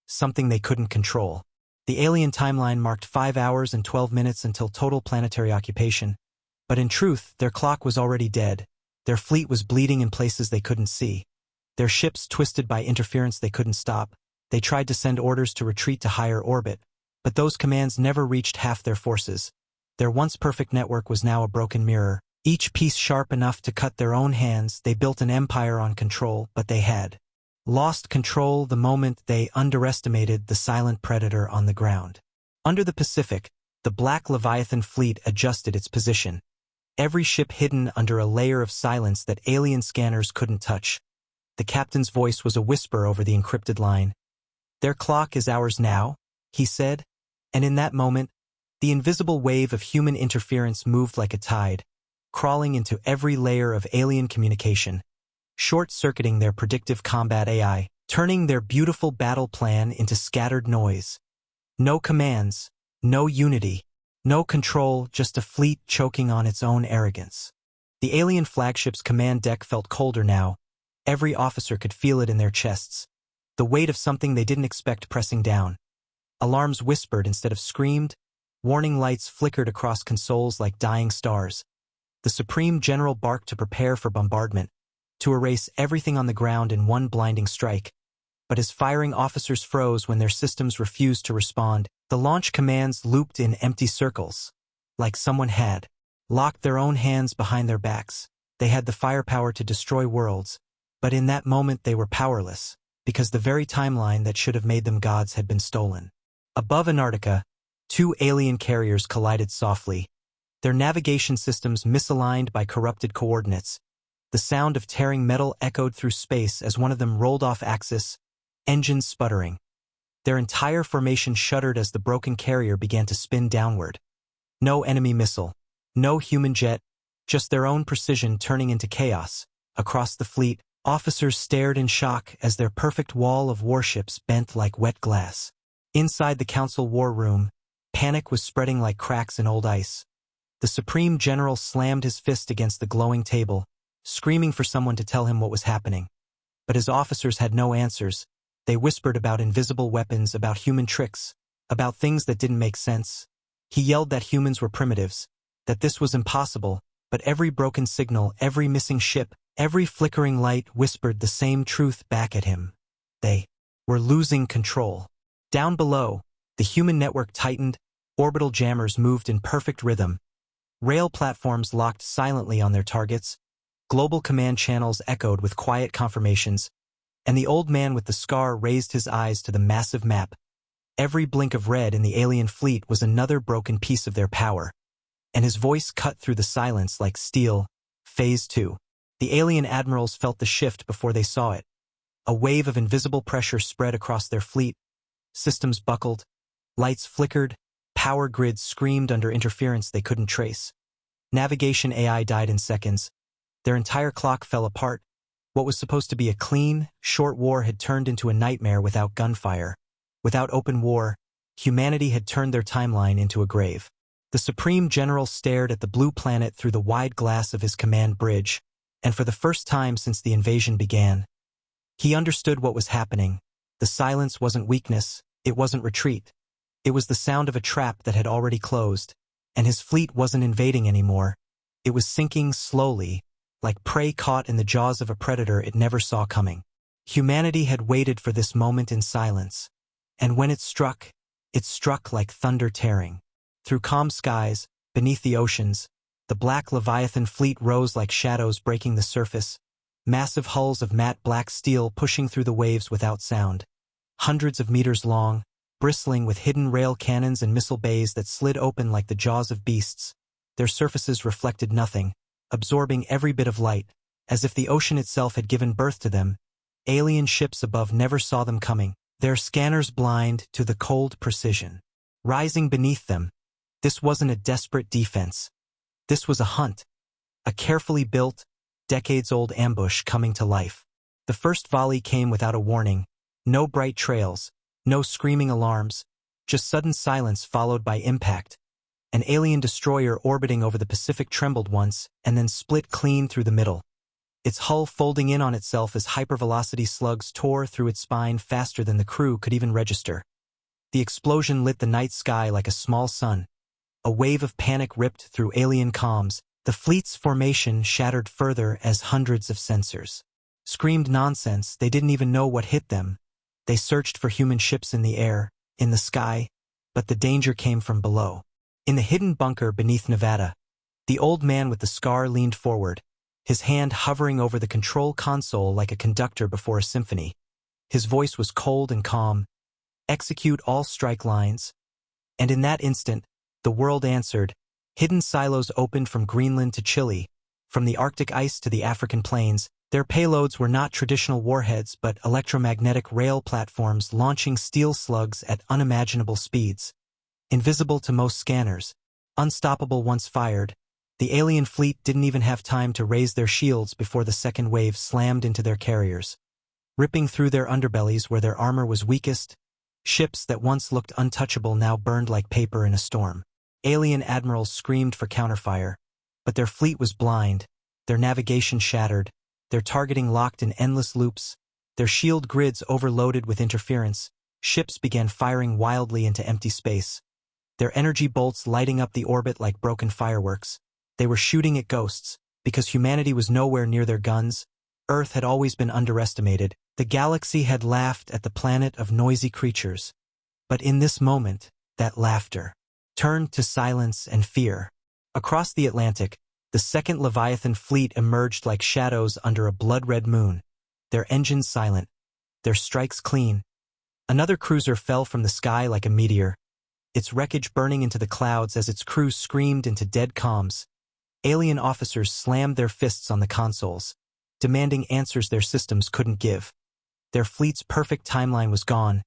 Something they couldn't control. The alien timeline marked 5 hours and 12 minutes until total planetary occupation. But in truth, their clock was already dead. Their fleet was bleeding in places they couldn't see. Their ships twisted by interference they couldn't stop. They tried to send orders to retreat to higher orbit, but those commands never reached half their forces. Their once perfect network was now a broken mirror. Each piece sharp enough to cut their own hands. They built an empire on control, but they had lost control the moment they underestimated the silent predator on the ground. Under the Pacific, the Black Leviathan fleet adjusted its position. Every ship hidden under a layer of silence that alien scanners couldn't touch. The captain's voice was a whisper over the encrypted line. "Their clock is ours now," he said, and in that moment, the invisible wave of human interference moved like a tide, crawling into every layer of alien communication, short-circuiting their predictive combat AI, turning their beautiful battle plan into scattered noise. No commands, no unity, no control, just a fleet choking on its own arrogance. The alien flagship's command deck felt colder now. Every officer could feel it in their chests, the weight of something they didn't expect pressing down. Alarms whispered instead of screamed. Warning lights flickered across consoles like dying stars. The Supreme General barked to prepare for bombardment, to erase everything on the ground in one blinding strike. But his firing officers froze when their systems refused to respond. The launch commands looped in empty circles, like someone had locked their own hands behind their backs. They had the firepower to destroy worlds, but in that moment they were powerless, because the very timeline that should have made them gods had been stolen. Above Antarctica, 2 alien carriers collided softly, their navigation systems misaligned by corrupted coordinates. The sound of tearing metal echoed through space as one of them rolled off axis, engines sputtering. Their entire formation shuddered as the broken carrier began to spin downward. No enemy missile, no human jet, just their own precision turning into chaos. Across the fleet, officers stared in shock as their perfect wall of warships bent like wet glass. Inside the council war room, panic was spreading like cracks in old ice. The Supreme General slammed his fist against the glowing table, screaming for someone to tell him what was happening. But his officers had no answers. They whispered about invisible weapons, about human tricks, about things that didn't make sense. He yelled that humans were primitives, that this was impossible, but every broken signal, every missing ship, every flickering light whispered the same truth back at him. They were losing control. Down below, the human network tightened, orbital jammers moved in perfect rhythm. Rail platforms locked silently on their targets, global command channels echoed with quiet confirmations, and the old man with the scar raised his eyes to the massive map. Every blink of red in the alien fleet was another broken piece of their power, and his voice cut through the silence like steel. Phase 2. The alien admirals felt the shift before they saw it. A wave of invisible pressure spread across their fleet. Systems buckled, lights flickered, power grids screamed under interference they couldn't trace. Navigation AI died in seconds. Their entire clock fell apart. What was supposed to be a clean, short war had turned into a nightmare without gunfire. Without open war, humanity had turned their timeline into a grave. The Supreme General stared at the blue planet through the wide glass of his command bridge, and for the first time since the invasion began, he understood what was happening. The silence wasn't weakness, it wasn't retreat. It was the sound of a trap that had already closed, and his fleet wasn't invading anymore. It was sinking slowly, like prey caught in the jaws of a predator it never saw coming. Humanity had waited for this moment in silence, and when it struck like thunder tearing. Through calm skies, beneath the oceans, the black Leviathan fleet rose like shadows breaking the surface, massive hulls of matte black steel pushing through the waves without sound. Hundreds of meters long, bristling with hidden rail cannons and missile bays that slid open like the jaws of beasts. Their surfaces reflected nothing, absorbing every bit of light, as if the ocean itself had given birth to them. Alien ships above never saw them coming, their scanners blind to the cold precision. Rising beneath them, this wasn't a desperate defense. This was a hunt, a carefully built, decades-old ambush coming to life. The first volley came without a warning. No bright trails, no screaming alarms, just sudden silence followed by impact. An alien destroyer orbiting over the Pacific trembled once and then split clean through the middle. Its hull folding in on itself as hypervelocity slugs tore through its spine faster than the crew could even register. The explosion lit the night sky like a small sun. A wave of panic ripped through alien comms. The fleet's formation shattered further as hundreds of sensors screamed nonsense. They didn't even know what hit them. They searched for human ships in the air, in the sky, but the danger came from below. In the hidden bunker beneath Nevada, the old man with the scar leaned forward, his hand hovering over the control console like a conductor before a symphony. His voice was cold and calm. Execute all strike lines. And in that instant, the world answered. Hidden silos opened from Greenland to Chile, from the Arctic ice to the African plains. Their payloads were not traditional warheads but electromagnetic rail platforms launching steel slugs at unimaginable speeds. Invisible to most scanners, unstoppable once fired, the alien fleet didn't even have time to raise their shields before the second wave slammed into their carriers. Ripping through their underbellies where their armor was weakest, ships that once looked untouchable now burned like paper in a storm. Alien admirals screamed for counterfire, but their fleet was blind, their navigation shattered, their targeting locked in endless loops, their shield grids overloaded with interference. Ships began firing wildly into empty space, their energy bolts lighting up the orbit like broken fireworks. They were shooting at ghosts, because humanity was nowhere near their guns. Earth had always been underestimated. The galaxy had laughed at the planet of noisy creatures. But in this moment, that laughter turned to silence and fear. Across the Atlantic, the second Leviathan fleet emerged like shadows under a blood-red moon, their engines silent, their strikes clean. Another cruiser fell from the sky like a meteor, its wreckage burning into the clouds as its crew screamed into dead comms. Alien officers slammed their fists on the consoles, demanding answers their systems couldn't give. Their fleet's perfect timeline was gone,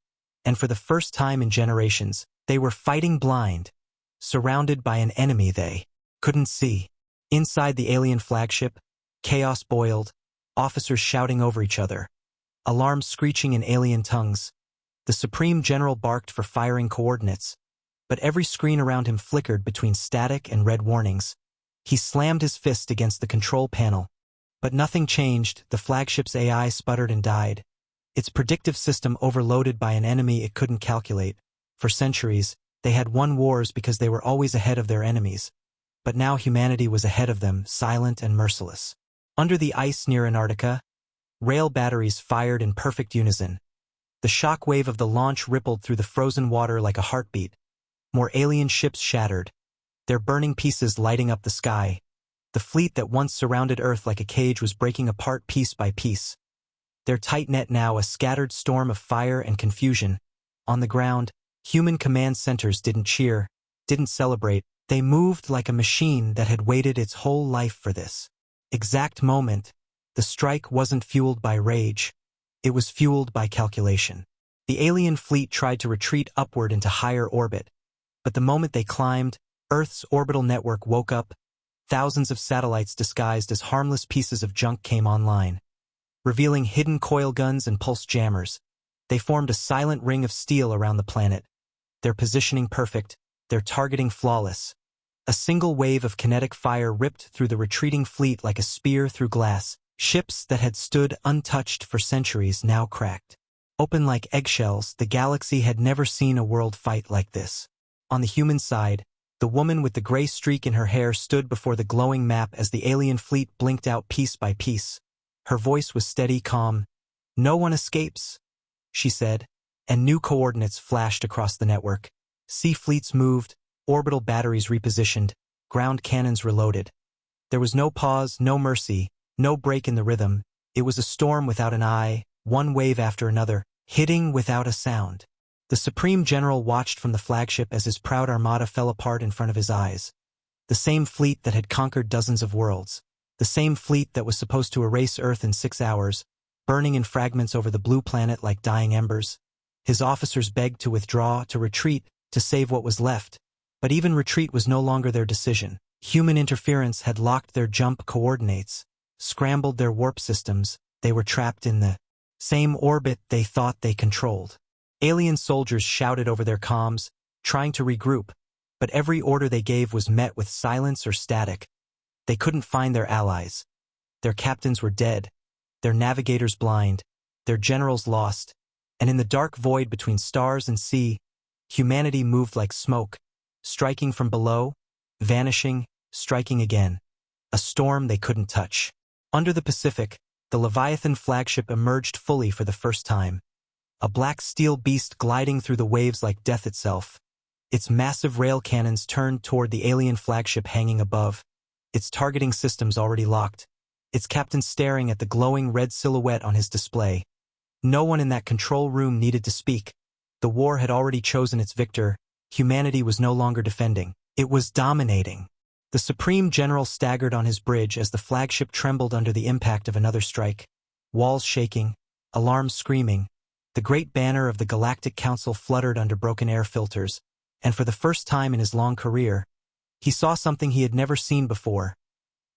and for the first time in generations, they were fighting blind, surrounded by an enemy they couldn't see. Inside the alien flagship, chaos boiled, officers shouting over each other, alarms screeching in alien tongues. The Supreme General barked for firing coordinates, but every screen around him flickered between static and red warnings. He slammed his fist against the control panel, but nothing changed. The flagship's AI sputtered and died, its predictive system overloaded by an enemy it couldn't calculate. For centuries, they had won wars because they were always ahead of their enemies, but now humanity was ahead of them, silent and merciless. Under the ice near Antarctica, rail batteries fired in perfect unison. The shock wave of the launch rippled through the frozen water like a heartbeat. More alien ships shattered, their burning pieces lighting up the sky. The fleet that once surrounded Earth like a cage was breaking apart piece by piece. Their tight net now a scattered storm of fire and confusion. On the ground, human command centers didn't cheer, didn't celebrate. They moved like a machine that had waited its whole life for this exact moment. The strike wasn't fueled by rage. It was fueled by calculation. The alien fleet tried to retreat upward into higher orbit, but the moment they climbed, Earth's orbital network woke up. Thousands of satellites disguised as harmless pieces of junk came online, revealing hidden coil guns and pulse jammers. They formed a silent ring of steel around the planet, their positioning perfect, their targeting flawless. A single wave of kinetic fire ripped through the retreating fleet like a spear through glass. Ships that had stood untouched for centuries now cracked. Open like eggshells, the galaxy had never seen a world fight like this. On the human side, the woman with the gray streak in her hair stood before the glowing map as the alien fleet blinked out piece by piece. Her voice was steady, calm. "No one escapes," she said, and new coordinates flashed across the network. Sea fleets moved, orbital batteries repositioned, ground cannons reloaded. There was no pause, no mercy, no break in the rhythm. It was a storm without an eye, one wave after another, hitting without a sound. The Supreme General watched from the flagship as his proud armada fell apart in front of his eyes. The same fleet that had conquered dozens of worlds. The same fleet that was supposed to erase Earth in 6 hours, burning in fragments over the blue planet like dying embers. His officers begged to withdraw, to retreat, to save what was left. But even retreat was no longer their decision. Human interference had locked their jump coordinates, scrambled their warp systems. They were trapped in the same orbit they thought they controlled. Alien soldiers shouted over their comms, trying to regroup, but every order they gave was met with silence or static. They couldn't find their allies. Their captains were dead, their navigators blind, their generals lost, and in the dark void between stars and sea, humanity moved like smoke, striking from below, vanishing, striking again. A storm they couldn't touch. Under the Pacific, the Leviathan flagship emerged fully for the first time. A black steel beast gliding through the waves like death itself. Its massive rail cannons turned toward the alien flagship hanging above, its targeting systems already locked, its captain staring at the glowing red silhouette on his display. No one in that control room needed to speak. The war had already chosen its victor. Humanity was no longer defending. It was dominating. The Supreme General staggered on his bridge as the flagship trembled under the impact of another strike. Walls shaking, alarms screaming. The great banner of the Galactic Council fluttered under broken air filters, and for the first time in his long career, he saw something he had never seen before.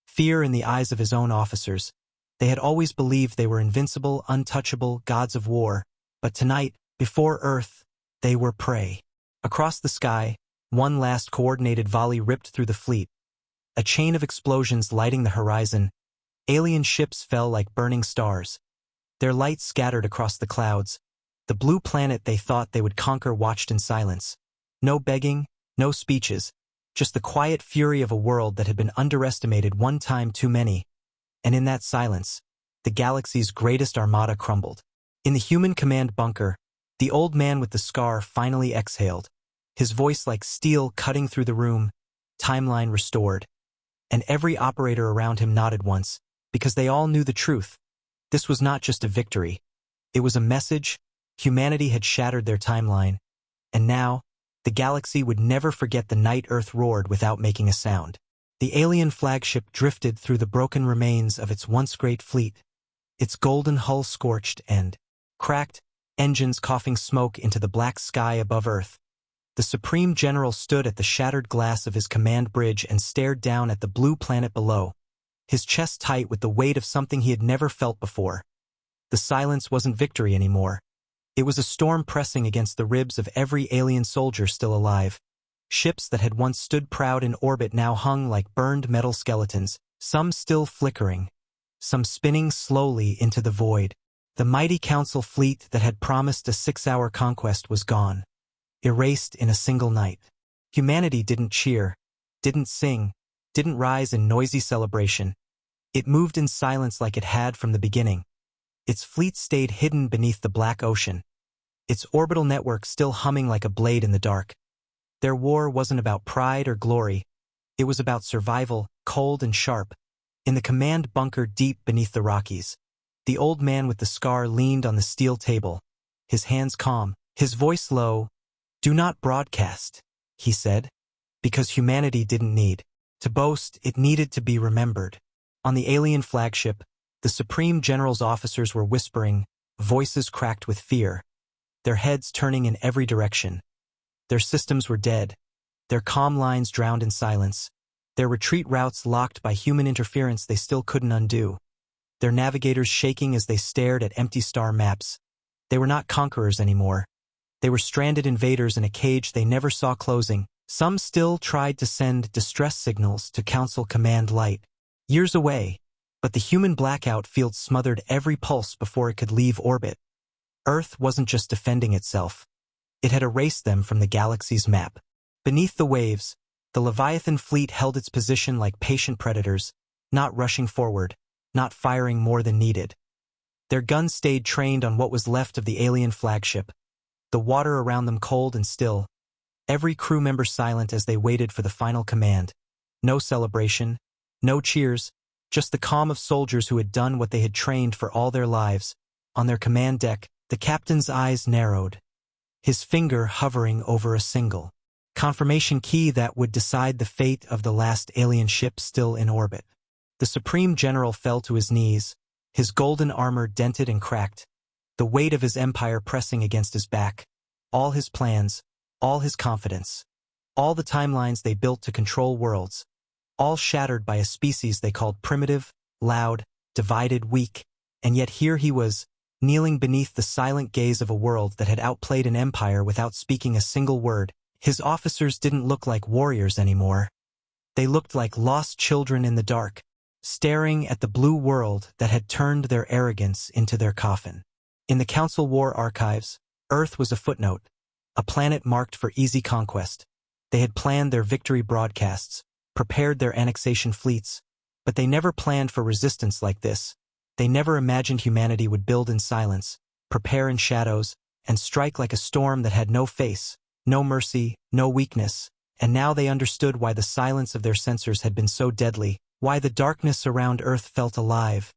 Fear in the eyes of his own officers. They had always believed they were invincible, untouchable, gods of war, but tonight, before Earth, they were prey. Across the sky, one last coordinated volley ripped through the fleet. A chain of explosions lighting the horizon. Alien ships fell like burning stars. Their light scattered across the clouds. The blue planet they thought they would conquer watched in silence. No begging, no speeches, just the quiet fury of a world that had been underestimated one time too many. And in that silence, the galaxy's greatest armada crumbled. In the human command bunker, the old man with the scar finally exhaled, his voice like steel cutting through the room, timeline restored. And every operator around him nodded once, because they all knew the truth. This was not just a victory. It was a message. Humanity had shattered their timeline, and now, the galaxy would never forget the night Earth roared without making a sound. The alien flagship drifted through the broken remains of its once great fleet, its golden hull scorched and cracked, engines coughing smoke into the black sky above Earth. The Supreme General stood at the shattered glass of his command bridge and stared down at the blue planet below, his chest tight with the weight of something he had never felt before. The silence wasn't victory anymore. It was a storm pressing against the ribs of every alien soldier still alive. Ships that had once stood proud in orbit now hung like burned metal skeletons, some still flickering, some spinning slowly into the void. The mighty Council fleet that had promised a 6-hour conquest was gone, erased in a single night. Humanity didn't cheer, didn't sing, didn't rise in noisy celebration. It moved in silence like it had from the beginning. Its fleet stayed hidden beneath the black ocean, its orbital network still humming like a blade in the dark. Their war wasn't about pride or glory. It was about survival, cold and sharp. In the command bunker deep beneath the Rockies, the old man with the scar leaned on the steel table, his hands calm, his voice low. "Do not broadcast," he said, because humanity didn't need to boast, it needed to be remembered. On the alien flagship, the Supreme General's officers were whispering, voices cracked with fear, their heads turning in every direction. Their systems were dead, their comm lines drowned in silence, their retreat routes locked by human interference they still couldn't undo, their navigators shaking as they stared at empty star maps. They were not conquerors anymore. They were stranded invaders in a cage they never saw closing. Some still tried to send distress signals to Council Command Light, years away, but the human blackout field smothered every pulse before it could leave orbit. Earth wasn't just defending itself. It had erased them from the galaxy's map. Beneath the waves, the Leviathan fleet held its position like patient predators, not rushing forward, not firing more than needed. Their guns stayed trained on what was left of the alien flagship, the water around them cold and still, every crew member silent as they waited for the final command. No celebration, no cheers, just the calm of soldiers who had done what they had trained for all their lives. On their command deck, the captain's eyes narrowed, his finger hovering over a single confirmation key that would decide the fate of the last alien ship still in orbit. The Supreme General fell to his knees, his golden armor dented and cracked, the weight of his empire pressing against his back. All his plans, all his confidence, all the timelines they built to control worlds, all shattered by a species they called primitive, loud, divided, weak. And yet here he was, kneeling beneath the silent gaze of a world that had outplayed an empire without speaking a single word. His officers didn't look like warriors anymore. They looked like lost children in the dark, staring at the blue world that had turned their arrogance into their coffin. In the Council War archives, Earth was a footnote, a planet marked for easy conquest. They had planned their victory broadcasts, prepared their annexation fleets, but they never planned for resistance like this. They never imagined humanity would build in silence, prepare in shadows, and strike like a storm that had no face, no mercy, no weakness. And now they understood why the silence of their sensors had been so deadly, why the darkness around Earth felt alive.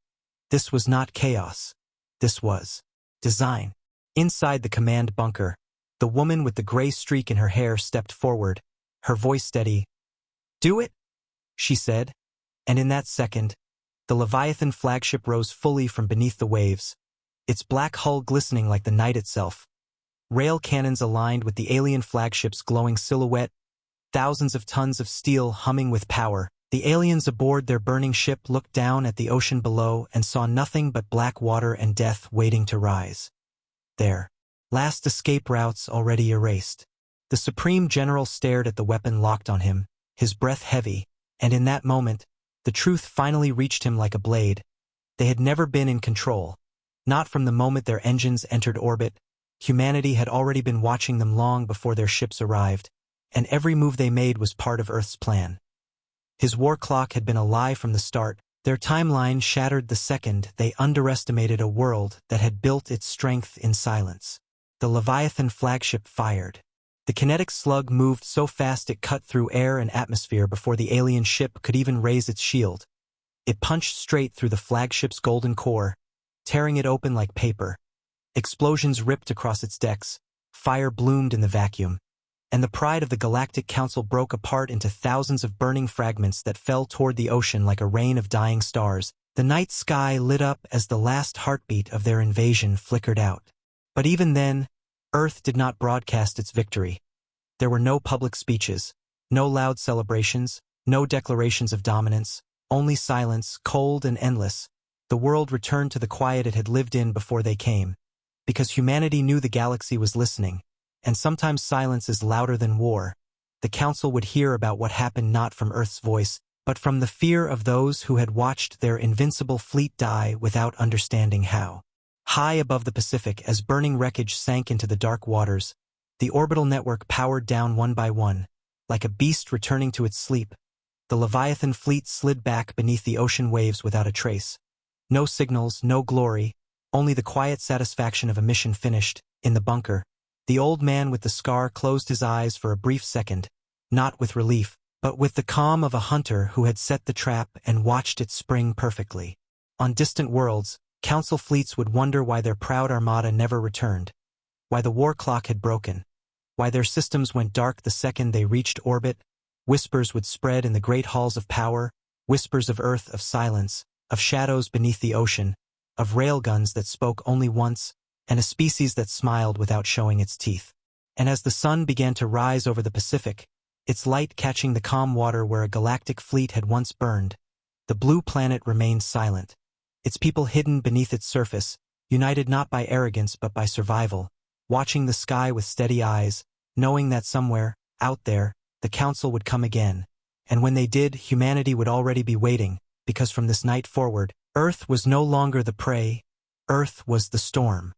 This was not chaos. This was design. Inside the command bunker, the woman with the gray streak in her hair stepped forward, her voice steady. "Do it," she said, and in that second, the Leviathan flagship rose fully from beneath the waves, its black hull glistening like the night itself. Rail cannons aligned with the alien flagship's glowing silhouette, thousands of tons of steel humming with power. The aliens aboard their burning ship looked down at the ocean below and saw nothing but black water and death waiting to rise. Their last escape routes already erased. The Supreme General stared at the weapon locked on him, his breath heavy, and in that moment, the truth finally reached him like a blade. They had never been in control. Not from the moment their engines entered orbit. Humanity had already been watching them long before their ships arrived, and every move they made was part of Earth's plan. His war clock had been a lie from the start. Their timeline shattered the second they underestimated a world that had built its strength in silence. The Leviathan flagship fired. The kinetic slug moved so fast it cut through air and atmosphere before the alien ship could even raise its shield. It punched straight through the flagship's golden core, tearing it open like paper. Explosions ripped across its decks, fire bloomed in the vacuum, and the pride of the Galactic Council broke apart into thousands of burning fragments that fell toward the ocean like a rain of dying stars. The night sky lit up as the last heartbeat of their invasion flickered out. But even then, Earth did not broadcast its victory. There were no public speeches, no loud celebrations, no declarations of dominance, only silence, cold and endless. The world returned to the quiet it had lived in before they came, because humanity knew the galaxy was listening, and sometimes silence is louder than war. The Council would hear about what happened not from Earth's voice, but from the fear of those who had watched their invincible fleet die without understanding how. High above the Pacific, as burning wreckage sank into the dark waters, the orbital network powered down one by one, like a beast returning to its sleep. The Leviathan fleet slid back beneath the ocean waves without a trace. No signals, no glory, only the quiet satisfaction of a mission finished. In the bunker, the old man with the scar closed his eyes for a brief second, not with relief, but with the calm of a hunter who had set the trap and watched it spring perfectly. On distant worlds, Council fleets would wonder why their proud armada never returned, why the war clock had broken, why their systems went dark the second they reached orbit. Whispers would spread in the great halls of power, whispers of Earth, of silence, of shadows beneath the ocean, of railguns that spoke only once, and a species that smiled without showing its teeth. And as the sun began to rise over the Pacific, its light catching the calm water where a galactic fleet had once burned, the blue planet remained silent, its people hidden beneath its surface, united not by arrogance but by survival, watching the sky with steady eyes, knowing that somewhere, out there, the Council would come again. And when they did, humanity would already be waiting, because from this night forward, Earth was no longer the prey, Earth was the storm.